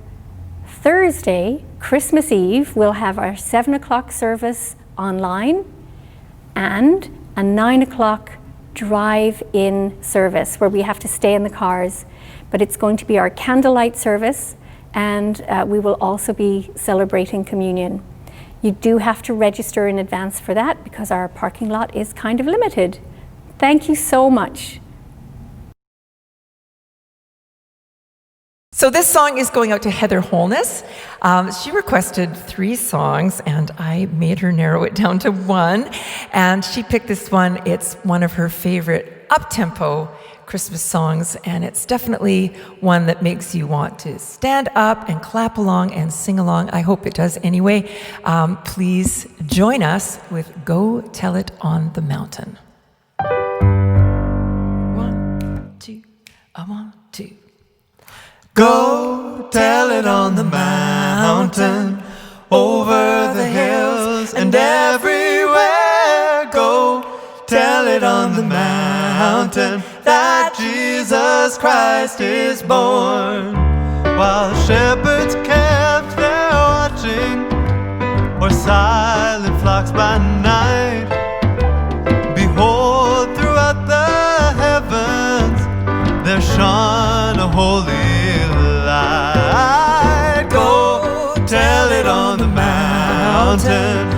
Thursday, Christmas Eve, we'll have our 7 o'clock service online and a 9 o'clock drive-in service where we have to stay in the cars. But it's going to be our candlelight service, and we will also be celebrating communion. You do have to register in advance for that because our parking lot is kind of limited. Thank you so much. So this song is going out to Heather Holness. She requested 3 songs, and I made her narrow it down to 1. And she picked this one. It's one of her favorite up-tempo Christmas songs, and it's definitely one that makes you want to stand up and clap along and sing along. I hope it does anyway. Please join us with Go Tell It on the Mountain. 1, 2, 1, 2. Go tell it on the mountain, over the hills and everywhere. Go tell it on the mountain that Jesus Christ is born. While shepherds kept their watching, or silent flocks by night, behold, throughout the heavens there shone a holy light. Go tell it on the mountain,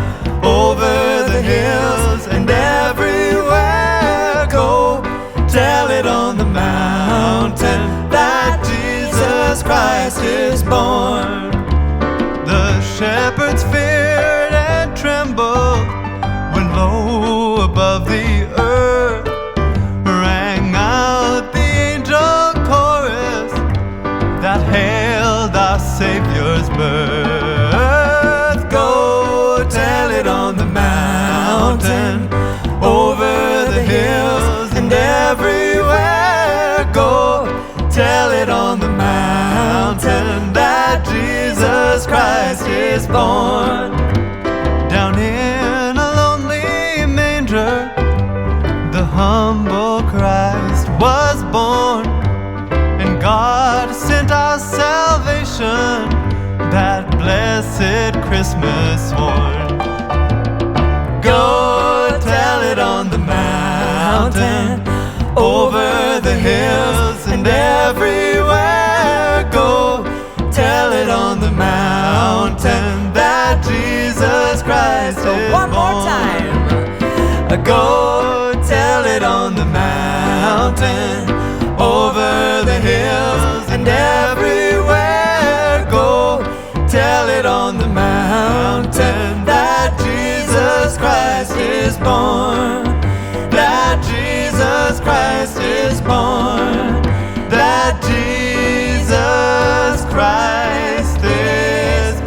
over the hills and everywhere. Go tell it on the mountain that Jesus Christ is born. The shepherds feared and trembled when low above the earth rang out the angel chorus that hailed our Savior's birth. Go tell it on the mountain, over the hills and everywhere. Go tell it on the mountain that Jesus Christ is born. Down in a lonely manger, the humble Christ was born, and God sent our salvation, that blessed Christmas horn. Go tell it on the mountain, over the hills and everywhere. Go tell it on the mountain that Jesus Christ is born. One more time. Go tell it on the mountain, over the hills and everywhere. Go tell it on the mountain that Jesus Christ is born. That Jesus Christ is born. That Jesus Christ is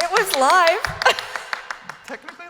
It was live. Technically